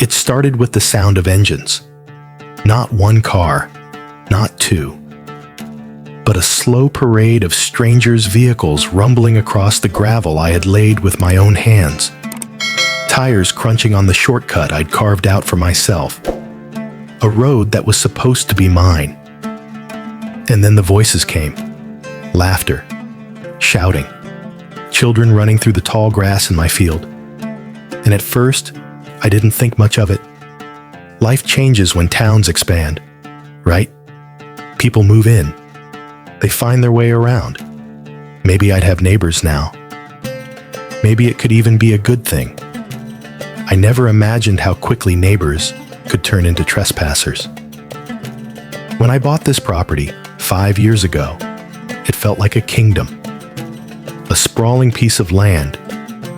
It started with the sound of engines. Not one car, not two, but a slow parade of strangers' vehicles rumbling across the gravel I had laid with my own hands. Tires crunching on the shortcut I'd carved out for myself. A road that was supposed to be mine. And then the voices came. Laughter, shouting, children running through the tall grass in my field. And at first, I didn't think much of it. Life changes when towns expand, right? People move in. They find their way around. Maybe I'd have neighbors now. Maybe it could even be a good thing. I never imagined how quickly neighbors could turn into trespassers. When I bought this property 5 years ago, it felt like a kingdom. A sprawling piece of land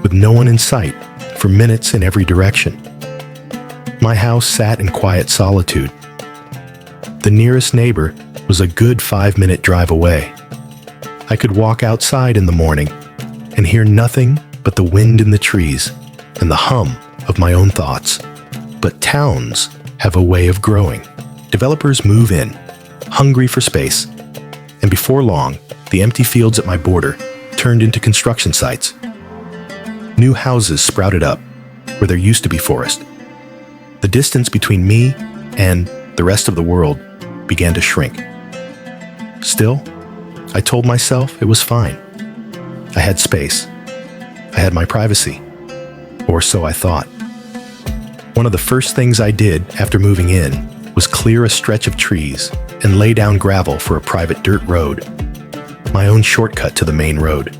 with no one in sight for minutes in every direction. My house sat in quiet solitude. The nearest neighbor was a good 5-minute drive away. I could walk outside in the morning and hear nothing but the wind in the trees and the hum of my own thoughts. But towns have a way of growing. Developers move in, hungry for space, and before long, the empty fields at my border turned into construction sites. New houses sprouted up where there used to be forest. The distance between me and the rest of the world began to shrink. Still, I told myself it was fine. I had space. I had my privacy. Or so I thought. One of the first things I did after moving in was clear a stretch of trees and lay down gravel for a private dirt road, my own shortcut to the main road.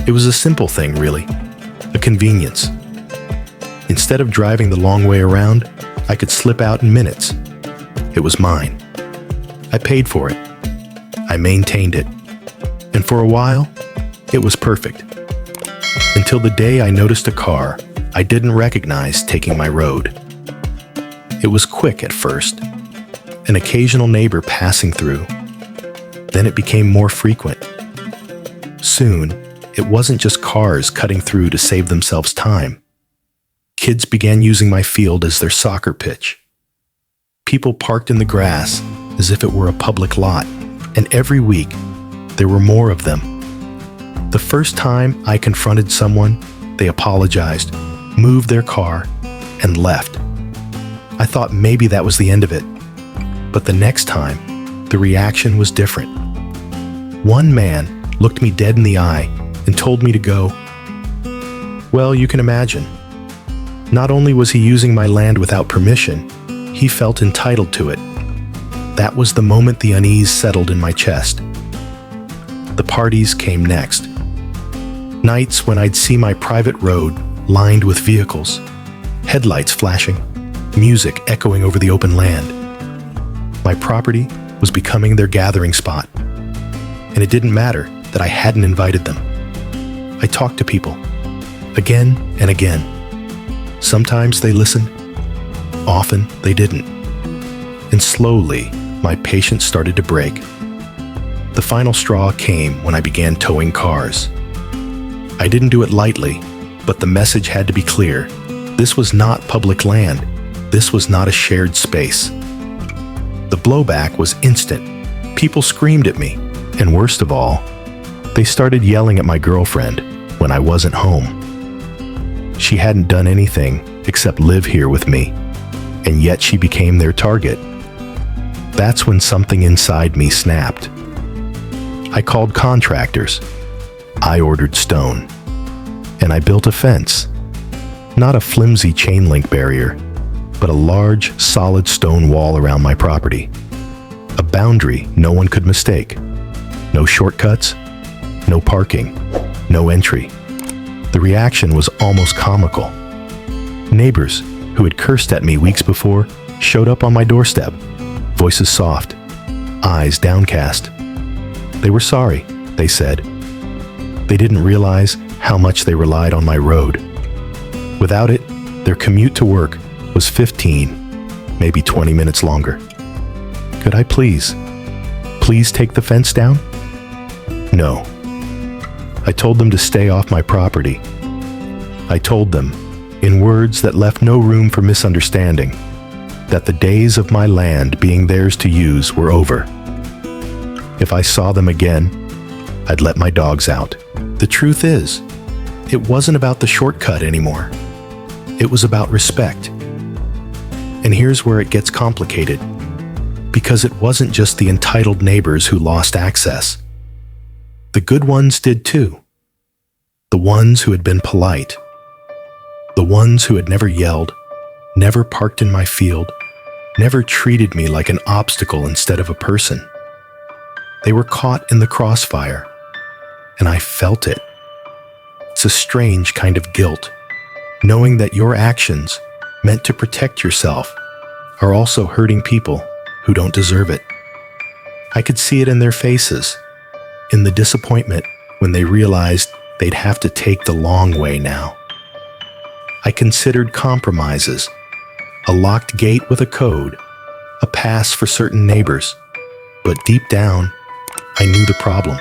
It was a simple thing, really, a convenience. Instead of driving the long way around, I could slip out in minutes. It was mine. I paid for it. I maintained it. And for a while, it was perfect. Until the day I noticed a car I didn't recognize taking my road. It was quick at first, an occasional neighbor passing through. Then it became more frequent. Soon, it wasn't just cars cutting through to save themselves time. Kids began using my field as their soccer pitch. People parked in the grass as if it were a public lot, and every week, there were more of them. The first time I confronted someone, they apologized, moved their car, and left. I thought maybe that was the end of it. But the next time, the reaction was different. One man looked me dead in the eye and told me to go. Well, you can imagine. Not only was he using my land without permission, he felt entitled to it. That was the moment the unease settled in my chest. The parties came next. Nights when I'd see my private road lined with vehicles, headlights flashing, music echoing over the open land. My property was becoming their gathering spot, and it didn't matter that I hadn't invited them. I talked to people, again and again. Sometimes they listened, often they didn't. And slowly, my patience started to break. The final straw came when I began towing cars. I didn't do it lightly, but the message had to be clear. This was not public land. This was not a shared space. The blowback was instant. People screamed at me, and worst of all, they started yelling at my girlfriend when I wasn't home. She hadn't done anything except live here with me, and yet she became their target. That's when something inside me snapped. I called contractors. I ordered stone. And I built a fence. Not a flimsy chain link barrier, but a large, solid stone wall around my property. A boundary no one could mistake. No shortcuts, no parking, no entry. The reaction was almost comical. Neighbors who had cursed at me weeks before showed up on my doorstep, voices soft, eyes downcast. They were sorry, they said. They didn't realize how much they relied on my road. Without it, their commute to work was 15, maybe 20 minutes longer. Could I please take the fence down? No. I told them to stay off my property. I told them, in words that left no room for misunderstanding, that the days of my land being theirs to use were over. If I saw them again, I'd let my dogs out. The truth is, it wasn't about the shortcut anymore. It was about respect. And here's where it gets complicated, because it wasn't just the entitled neighbors who lost access. The good ones did too. The ones who had been polite. The ones who had never yelled, never parked in my field, never treated me like an obstacle instead of a person. They were caught in the crossfire, and I felt it. It's a strange kind of guilt, knowing that your actions, meant to protect yourself, are also hurting people who don't deserve it. I could see it in their faces, in the disappointment when they realized they'd have to take the long way now. I considered compromises, a locked gate with a code, a pass for certain neighbors, but deep down, I knew the problem.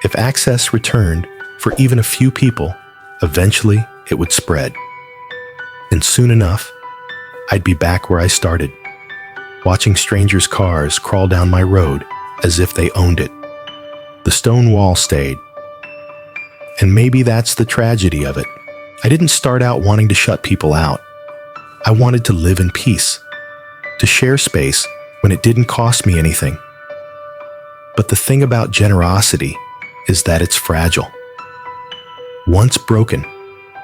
If access returned for even a few people, eventually it would spread. And soon enough, I'd be back where I started, watching strangers' cars crawl down my road as if they owned it. The stone wall stayed. And maybe that's the tragedy of it. I didn't start out wanting to shut people out. I wanted to live in peace, to share space when it didn't cost me anything. But the thing about generosity is that it's fragile. Once broken,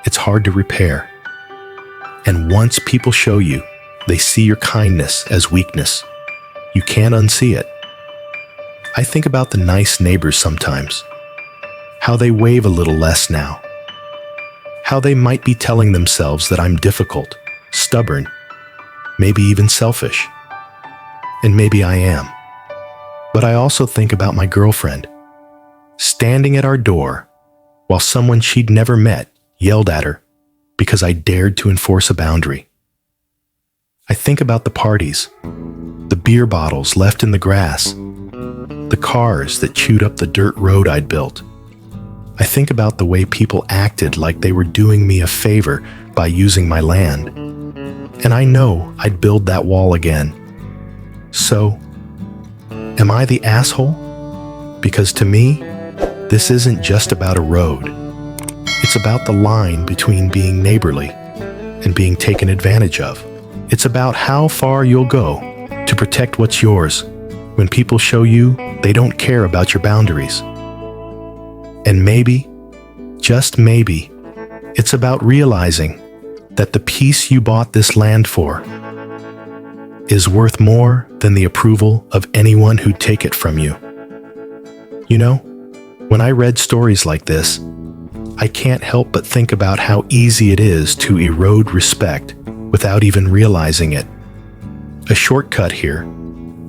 it's hard to repair. And once people show you, they see your kindness as weakness. You can't unsee it. I think about the nice neighbors sometimes, how they wave a little less now, how they might be telling themselves that I'm difficult, stubborn, maybe even selfish. And maybe I am. But I also think about my girlfriend, standing at our door while someone she'd never met yelled at her because I dared to enforce a boundary. I think about the parties, the beer bottles left in the grass, the cars that chewed up the dirt road I'd built. I think about the way people acted like they were doing me a favor by using my land. And I know I'd build that wall again. So, am I the asshole? Because to me, this isn't just about a road. It's about the line between being neighborly and being taken advantage of. It's about how far you'll go to protect what's yours when people show you they don't care about your boundaries. And maybe, just maybe, it's about realizing that the peace you bought this land for is worth more than the approval of anyone who'd take it from you. You know, when I read stories like this, I can't help but think about how easy it is to erode respect without even realizing it. A shortcut here,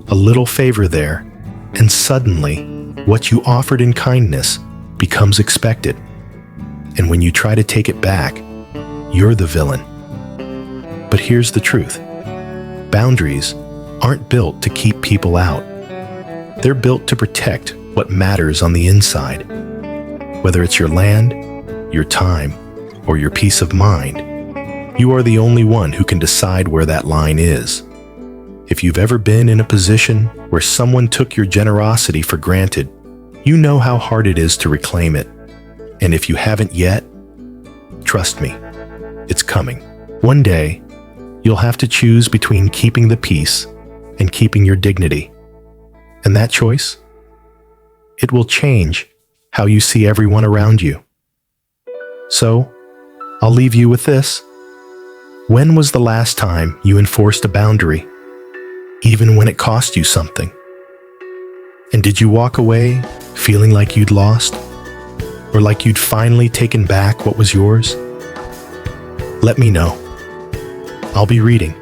a little favor there, and suddenly, what you offered in kindness becomes expected. And when you try to take it back, you're the villain. But here's the truth. Boundaries aren't built to keep people out. They're built to protect what matters on the inside. Whether it's your land, your time, or your peace of mind, you are the only one who can decide where that line is. If you've ever been in a position where someone took your generosity for granted, you know how hard it is to reclaim it. And if you haven't yet, trust me, it's coming. One day, you'll have to choose between keeping the peace and keeping your dignity. And that choice? It will change how you see everyone around you. So, I'll leave you with this. When was the last time you enforced a boundary, even when it cost you something? And did you walk away feeling like you'd lost? Or like you'd finally taken back what was yours? Let me know. I'll be reading.